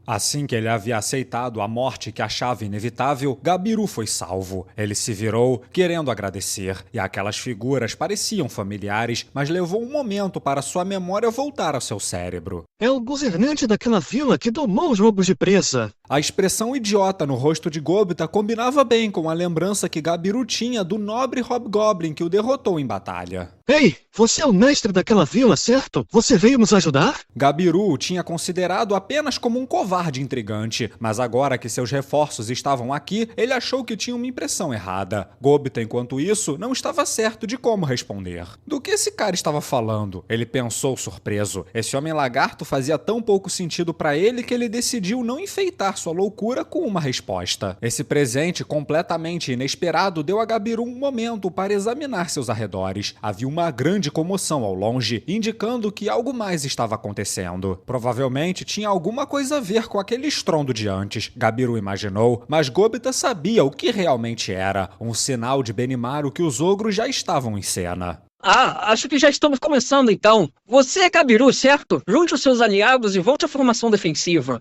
Assim que ele havia aceitado a morte que achava inevitável, Gabiru foi salvo. Ele se virou, querendo agradecer, e aquelas figuras pareciam familiares, mas levou um momento para sua memória voltar ao seu cérebro. É o governante daquela vila que domou os lobos de presa. A expressão idiota no rosto de Gobita combinava bem com a lembrança que Gabiru tinha do nobre Hobgoblin que o derrotou em batalha. Ei, você é o mestre daquela vila, certo? Você veio nos ajudar? Gabiru o tinha considerado apenas como um covarde intrigante, mas agora que seus reforços estavam aqui, ele achou que tinha uma impressão errada. Gobita, enquanto isso, não estava certo de como responder. Do que esse cara estava falando? Ele pensou surpreso. Esse homem lagarto fazia tão pouco sentido para ele que ele decidiu não enfeitar sua loucura com uma resposta. Esse presente completamente inesperado deu a Gabiru um momento para examinar seus arredores. Havia uma grande comoção ao longe, indicando que algo mais estava acontecendo. Provavelmente tinha alguma coisa a ver com aquele estrondo de antes, Gabiru imaginou, mas Gobita sabia o que realmente era, um sinal de Benimaru que os ogros já estavam em cena. Acho que já estamos começando então. Você é Gabiru, certo? Junte os seus aliados e volte à formação defensiva.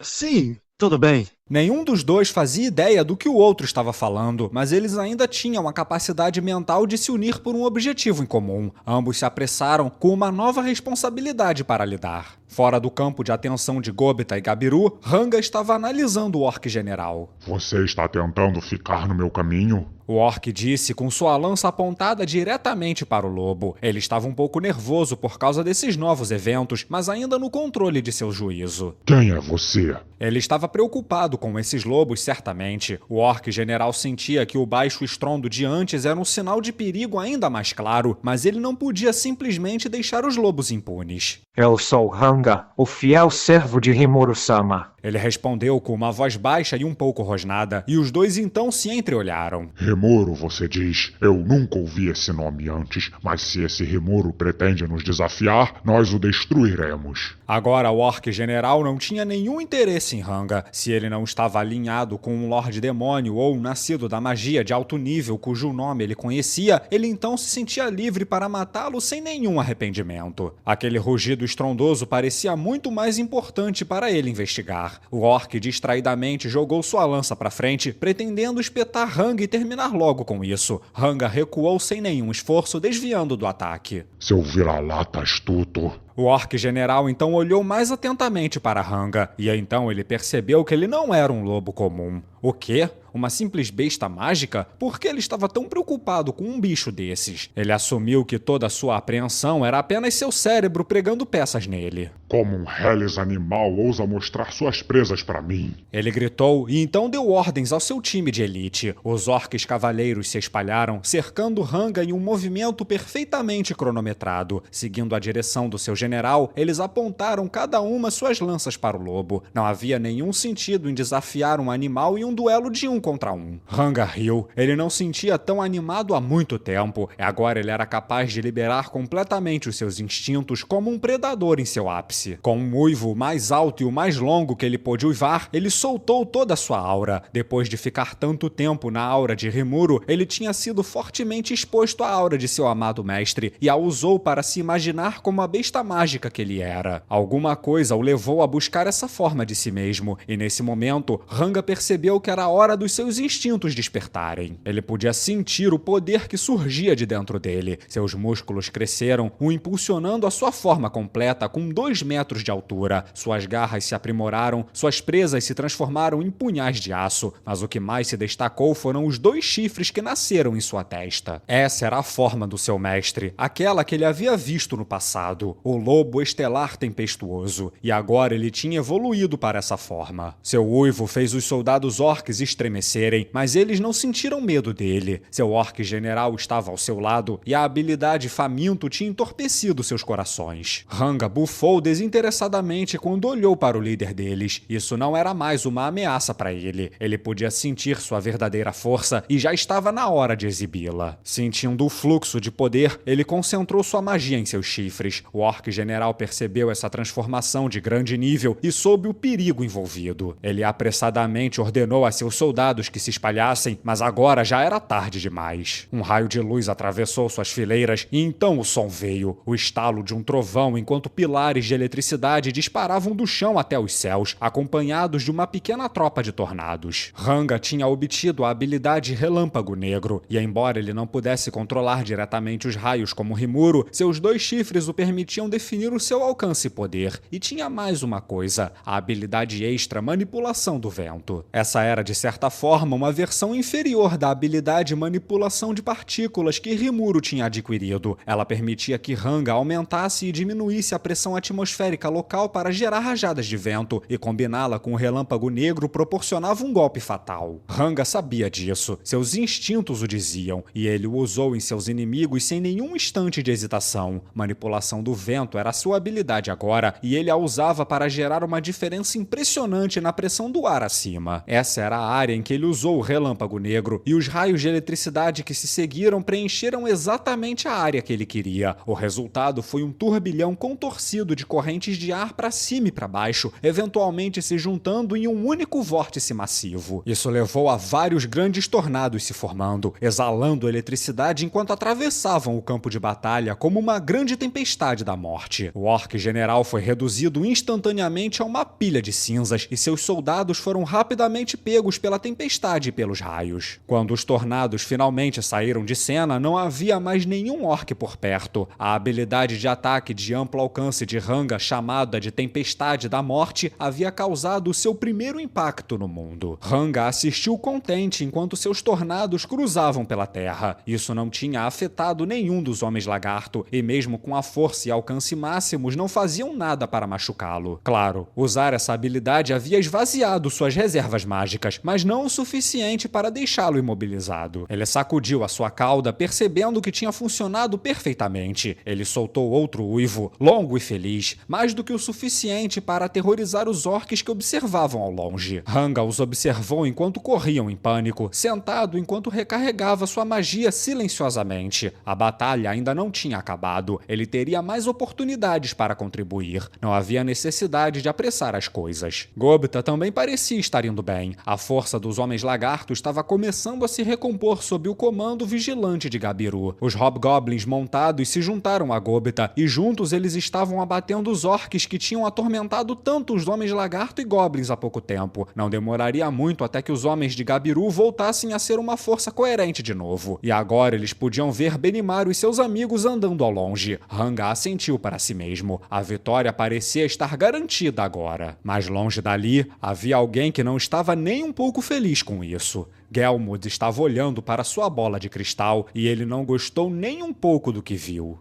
Sim, tudo bem. Nenhum dos dois fazia ideia do que o outro estava falando, mas eles ainda tinham a capacidade mental de se unir por um objetivo em comum. Ambos se apressaram com uma nova responsabilidade para lidar. Fora do campo de atenção de Gobita e Gabiru, Ranga estava analisando o orc general. Você está tentando ficar no meu caminho? O orc disse com sua lança apontada diretamente para o lobo. Ele estava um pouco nervoso por causa desses novos eventos, mas ainda no controle de seu juízo. Quem é você? Ele estava preocupado com esses lobos, certamente. O orc general sentia que o baixo estrondo de antes era um sinal de perigo ainda mais claro, mas ele não podia simplesmente deixar os lobos impunes. Eu sou Ranga, o fiel servo de Rimuru-sama. Ele respondeu com uma voz baixa e um pouco rosnada, e os dois então se entreolharam. Rimuru, você diz. Eu nunca ouvi esse nome antes, mas se esse Rimuru pretende nos desafiar, nós o destruiremos. Agora o orc general não tinha nenhum interesse em Ranga. Se ele não estava alinhado com um Lorde Demônio ou um nascido da magia de alto nível cujo nome ele conhecia, ele então se sentia livre para matá-lo sem nenhum arrependimento. Aquele rugido estrondoso parecia muito mais importante para ele investigar. O orc distraidamente jogou sua lança para frente, pretendendo espetar Ranga e terminar logo com isso. Ranga recuou sem nenhum esforço, desviando do ataque. Seu vira-lata astuto. O orc general então olhou mais atentamente para Ranga, e então ele percebeu que ele não era um lobo comum. O quê? Uma simples besta mágica? Por que ele estava tão preocupado com um bicho desses? Ele assumiu que toda a sua apreensão era apenas seu cérebro pregando peças nele. Como um reles animal ousa mostrar suas presas para mim? Ele gritou e então deu ordens ao seu time de elite. Os orques cavaleiros se espalharam, cercando Ranga em um movimento perfeitamente cronometrado. Seguindo a direção do seu general, eles apontaram cada uma suas lanças para o lobo. Não havia nenhum sentido em desafiar um animal em um duelo de um contra um. Ranga riu. Ele não sentia tão animado há muito tempo. E agora ele era capaz de liberar completamente os seus instintos como um predador em seu ápice. Com um uivo mais alto e o mais longo que ele pôde uivar, ele soltou toda a sua aura. Depois de ficar tanto tempo na aura de Rimuru, ele tinha sido fortemente exposto à aura de seu amado mestre e a usou para se imaginar como a besta mágica que ele era. Alguma coisa o levou a buscar essa forma de si mesmo, e nesse momento, Ranga percebeu que era a hora dos seus instintos despertarem. Ele podia sentir o poder que surgia de dentro dele. Seus músculos cresceram, o impulsionando à sua forma completa com 2 metros de altura. Suas garras se aprimoraram, suas presas se transformaram em punhais de aço, mas o que mais se destacou foram os 2 chifres que nasceram em sua testa. Essa era a forma do seu mestre, aquela que ele havia visto no passado, o lobo estelar tempestuoso, e agora ele tinha evoluído para essa forma. Seu uivo fez os soldados orcs estremecerem, mas eles não sentiram medo dele. Seu orc general estava ao seu lado e a habilidade faminto tinha entorpecido seus corações. Ranga bufou desinteressadamente quando olhou para o líder deles. Isso não era mais uma ameaça para ele. Ele podia sentir sua verdadeira força e já estava na hora de exibi-la. Sentindo o fluxo de poder, ele concentrou sua magia em seus chifres. O orc General percebeu essa transformação de grande nível e soube o perigo envolvido. Ele apressadamente ordenou a seus soldados que se espalhassem, mas agora já era tarde demais. Um raio de luz atravessou suas fileiras e então o som veio, o estalo de um trovão enquanto pilares de eletricidade disparavam do chão até os céus, acompanhados de uma pequena tropa de tornados. Ranga tinha obtido a habilidade Relâmpago Negro, e embora ele não pudesse controlar diretamente os raios como Rimuru, seus 2 chifres o permitiam definir o seu alcance e poder. E tinha mais uma coisa, a habilidade extra Manipulação do Vento. Essa era, de certa forma, uma versão inferior da habilidade Manipulação de Partículas que Rimuru tinha adquirido. Ela permitia que Ranga aumentasse e diminuísse a pressão atmosférica local para gerar rajadas de vento, e combiná-la com o Relâmpago Negro proporcionava um golpe fatal. Ranga sabia disso, seus instintos o diziam, e ele o usou em seus inimigos sem nenhum instante de hesitação. Manipulação do Vento era sua habilidade agora, e ele a usava para gerar uma diferença impressionante na pressão do ar acima. Essa era a área em que ele usou o Relâmpago Negro, e os raios de eletricidade que se seguiram preencheram exatamente a área que ele queria. O resultado foi um turbilhão contorcido de correntes de ar para cima e para baixo, eventualmente se juntando em um único vórtice massivo. Isso levou a vários grandes tornados se formando, exalando eletricidade enquanto atravessavam o campo de batalha como uma grande tempestade da morte. O Orc General foi reduzido instantaneamente a uma pilha de cinzas e seus soldados foram rapidamente pegos pela tempestade e pelos raios. Quando os tornados finalmente saíram de cena, não havia mais nenhum orc por perto. A habilidade de ataque de amplo alcance de Ranga, chamada de Tempestade da Morte, havia causado o seu primeiro impacto no mundo. Ranga assistiu contente enquanto seus tornados cruzavam pela terra. Isso não tinha afetado nenhum dos Homens Lagarto, e mesmo com a força e alcance máximos não faziam nada para machucá-lo. Claro, usar essa habilidade havia esvaziado suas reservas mágicas, mas não o suficiente para deixá-lo imobilizado. Ele sacudiu a sua cauda, percebendo que tinha funcionado perfeitamente. Ele soltou outro uivo, longo e feliz, mais do que o suficiente para aterrorizar os orcs que observavam ao longe. Ranga os observou enquanto corriam em pânico, sentado enquanto recarregava sua magia silenciosamente. A batalha ainda não tinha acabado. Ele teria mais oportunidades para contribuir. Não havia necessidade de apressar as coisas. Gobita também parecia estar indo bem. A força dos Homens Lagarto estava começando a se recompor sob o comando vigilante de Gabiru. Os Hobgoblins montados se juntaram a Gobita e juntos eles estavam abatendo os orcs que tinham atormentado tanto os Homens Lagarto e Goblins há pouco tempo. Não demoraria muito até que os Homens de Gabiru voltassem a ser uma força coerente de novo. E agora eles podiam ver Benimaru e seus amigos andando ao longe. Ranga assentiu para si mesmo. A vitória parecia estar garantida agora. Mais longe dali, havia alguém que não estava nem um pouco feliz com isso. Gelmud estava olhando para sua bola de cristal e ele não gostou nem um pouco do que viu.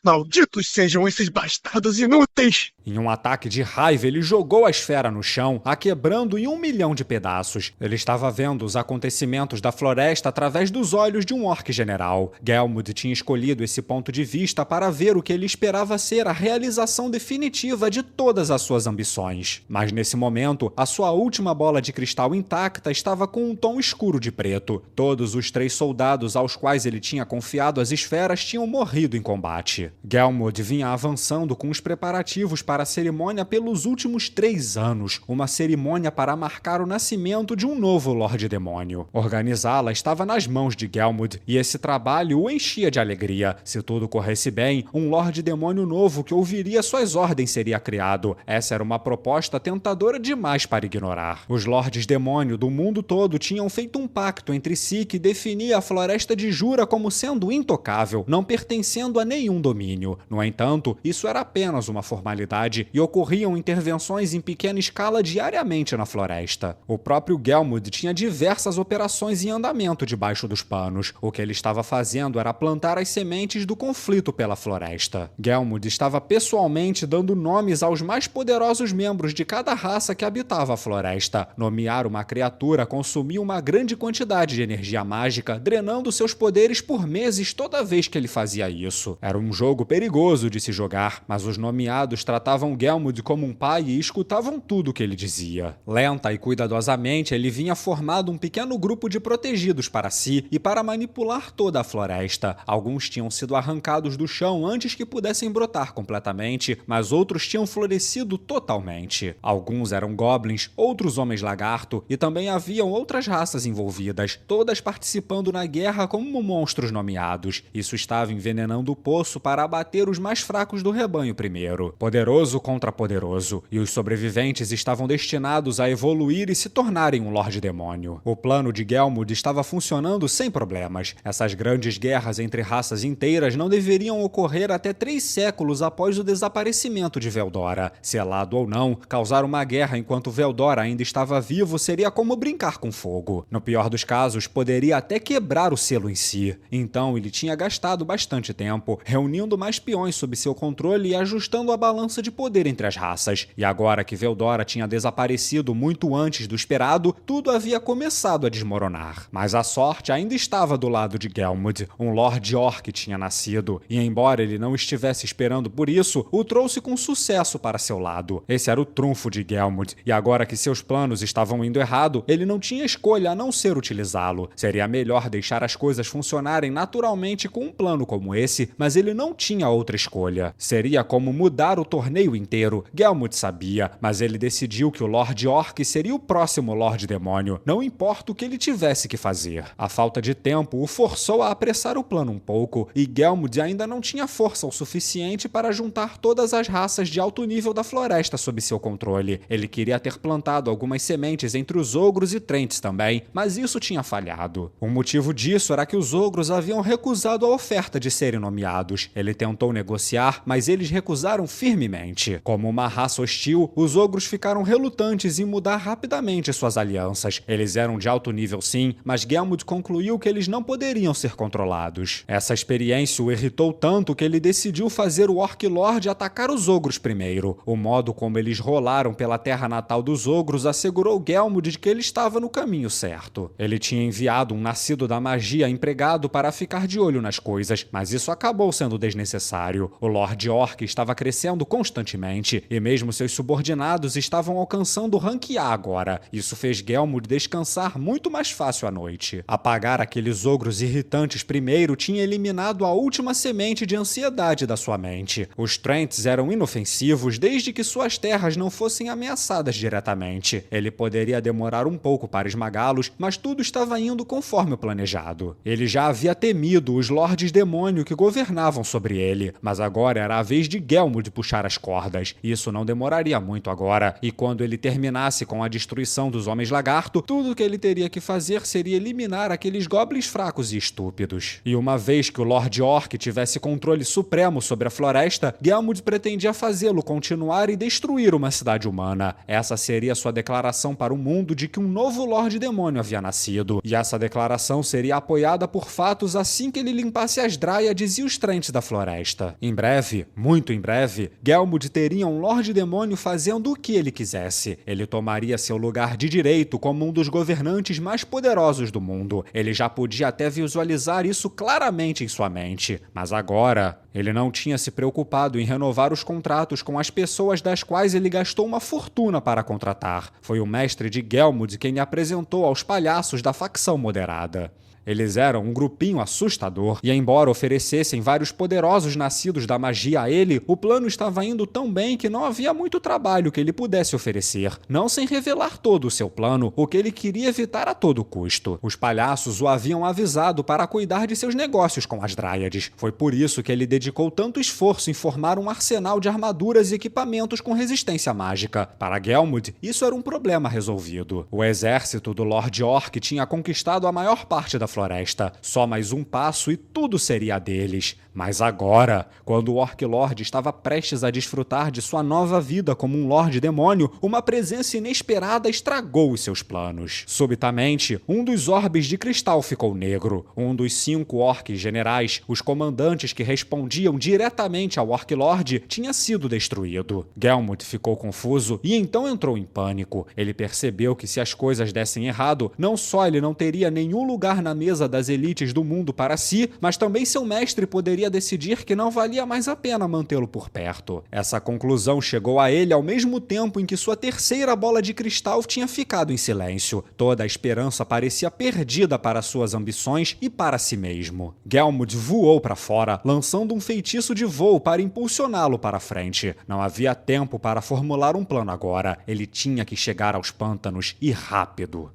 Malditos sejam esses bastardos inúteis! Em um ataque de raiva, ele jogou a esfera no chão, a quebrando em 1 milhão de pedaços. Ele estava vendo os acontecimentos da floresta através dos olhos de um orc general. Gelmud tinha escolhido esse ponto de vista para ver o que ele esperava ser a realização definitiva de todas as suas ambições. Mas nesse momento, a sua última bola de cristal intacta estava com um tom escuro de preto. Todos os 3 soldados aos quais ele tinha confiado as esferas tinham morrido em combate. Gelmud vinha avançando com os preparativos para a cerimônia pelos últimos 3 anos, uma cerimônia para marcar o nascimento de um novo Lorde Demônio. Organizá-la estava nas mãos de Gelmud, e esse trabalho o enchia de alegria. Se tudo corresse bem, um Lorde Demônio novo que ouviria suas ordens seria criado. Essa era uma proposta tentadora demais para ignorar. Os Lordes Demônio do mundo todo tinham feito um pacto entre si que definia a Floresta de Jura como sendo intocável, não pertencendo a nenhum domínio. No entanto, isso era apenas uma formalidade e ocorriam intervenções em pequena escala diariamente na floresta. O próprio Gelmud tinha diversas operações em andamento debaixo dos panos. O que ele estava fazendo era plantar as sementes do conflito pela floresta. Gelmud estava pessoalmente dando nomes aos mais poderosos membros de cada raça que habitava a floresta. Nomear uma criatura consumia uma uma grande quantidade de energia mágica, drenando seus poderes por meses toda vez que ele fazia isso. Era um jogo perigoso de se jogar, mas os nomeados tratavam Gelmud como um pai e escutavam tudo o que ele dizia. Lenta e cuidadosamente, ele vinha formado um pequeno grupo de protegidos para si e para manipular toda a floresta. Alguns tinham sido arrancados do chão antes que pudessem brotar completamente, mas outros tinham florescido totalmente. Alguns eram goblins, outros homens-lagarto, e também haviam outras raças envolvidas, todas participando na guerra como monstros nomeados. Isso estava envenenando o poço para abater os mais fracos do rebanho primeiro. Poderoso contra poderoso, e os sobreviventes estavam destinados a evoluir e se tornarem um Lorde Demônio. O plano de Gelmud estava funcionando sem problemas. Essas grandes guerras entre raças inteiras não deveriam ocorrer até 3 séculos após o desaparecimento de Veldora. Selado ou não, causar uma guerra enquanto Veldora ainda estava vivo seria como brincar com fogo. No pior dos casos, poderia até quebrar o selo em si. Então ele tinha gastado bastante tempo reunindo mais peões sob seu controle e ajustando a balança de poder entre as raças. E agora que Veldora tinha desaparecido muito antes do esperado, tudo havia começado a desmoronar. Mas a sorte ainda estava do lado de Gelmud. Um Lorde Orc tinha nascido, e embora ele não estivesse esperando por isso, o trouxe com sucesso para seu lado. Esse era o trunfo de Gelmud, e agora que seus planos estavam indo errado, ele não tinha escolha a não ser utilizá-lo. Seria melhor deixar as coisas funcionarem naturalmente com um plano como esse, mas ele não tinha outra escolha. Seria como mudar o torneio inteiro. Gelmud sabia, mas ele decidiu que o Lorde Orc seria o próximo Lorde Demônio, não importa o que ele tivesse que fazer. A falta de tempo o forçou a apressar o plano um pouco, e Gelmud ainda não tinha força o suficiente para juntar todas as raças de alto nível da floresta sob seu controle. Ele queria ter plantado algumas sementes entre os ogros e Trents também, mas isso tinha falhado. O motivo disso era que os ogros haviam recusado a oferta de serem nomeados. Ele tentou negociar, mas eles recusaram firmemente. Como uma raça hostil, os ogros ficaram relutantes em mudar rapidamente suas alianças. Eles eram de alto nível sim, mas Gelmud concluiu que eles não poderiam ser controlados. Essa experiência o irritou tanto que ele decidiu fazer o Orc Lord atacar os ogros primeiro. O modo como eles rolaram pela terra natal dos ogros assegurou Gelmud de que ele estava no caminho certo. Ele tinha enviado um nascido da magia empregado para ficar de olho nas coisas, mas isso acabou sendo desnecessário. O Lorde Orc estava crescendo constantemente, e mesmo seus subordinados estavam alcançando o rank A agora. Isso fez Gelmud descansar muito mais fácil à noite. Apagar aqueles ogros irritantes primeiro tinha eliminado a última semente de ansiedade da sua mente. Os Trents eram inofensivos desde que suas terras não fossem ameaçadas diretamente. Ele poderia demorar um pouco para esmagá-los, mas tudo estava indo conforme o planejado. Ele já havia temido os Lordes Demônio que governavam sobre ele, mas agora era a vez de Gelmud puxar as cordas. Isso não demoraria muito agora, e quando ele terminasse com a destruição dos Homens-Lagarto, tudo que ele teria que fazer seria eliminar aqueles goblins fracos e estúpidos. E uma vez que o Lorde Orc tivesse controle supremo sobre a floresta, Gelmud pretendia fazê-lo continuar e destruir uma cidade humana. Essa seria sua declaração para o mundo de que um novo Lorde Demônio havia nascido, e essa declaração seria apoiada por fatos assim que ele limpasse as dráiades e os Trents da floresta. Em breve, muito em breve, Gelmud teria um Lorde Demônio fazendo o que ele quisesse. Ele tomaria seu lugar de direito como um dos governantes mais poderosos do mundo. Ele já podia até visualizar isso claramente em sua mente, mas agora ele não tinha se preocupado em renovar os contratos com as pessoas das quais ele gastou uma fortuna para contratar. Foi o mestre de Gelmud quem lhe apresentou aos palhaços da facção moderada. Eles eram um grupinho assustador, e embora oferecessem vários poderosos nascidos da magia a ele, o plano estava indo tão bem que não havia muito trabalho que ele pudesse oferecer, não sem revelar todo o seu plano, o que ele queria evitar a todo custo. Os palhaços o haviam avisado para cuidar de seus negócios com as dráiades. Foi por isso que ele dedicou tanto esforço em formar um arsenal de armaduras e equipamentos com resistência mágica. Para Gelmud, isso era um problema resolvido. O exército do Lorde Orc tinha conquistado a maior parte da floresta. Só mais um passo e tudo seria deles. Mas agora, quando o Orc Lord estava prestes a desfrutar de sua nova vida como um Lorde Demônio, uma presença inesperada estragou os seus planos. Subitamente, um dos orbes de cristal ficou negro. Um dos 5 orcs generais, os comandantes que respondiam diretamente ao Orc Lord, tinha sido destruído. Gelmud ficou confuso e então entrou em pânico. Ele percebeu que se as coisas dessem errado, não só ele não teria nenhum lugar na mesa das elites do mundo para si, mas também seu mestre poderia decidir que não valia mais a pena mantê-lo por perto. Essa conclusão chegou a ele ao mesmo tempo em que sua terceira bola de cristal tinha ficado em silêncio. Toda a esperança parecia perdida para suas ambições e para si mesmo. Gelmud voou para fora, lançando um feitiço de voo para impulsioná-lo para frente. Não havia tempo para formular um plano agora. Ele tinha que chegar aos pântanos e rápido.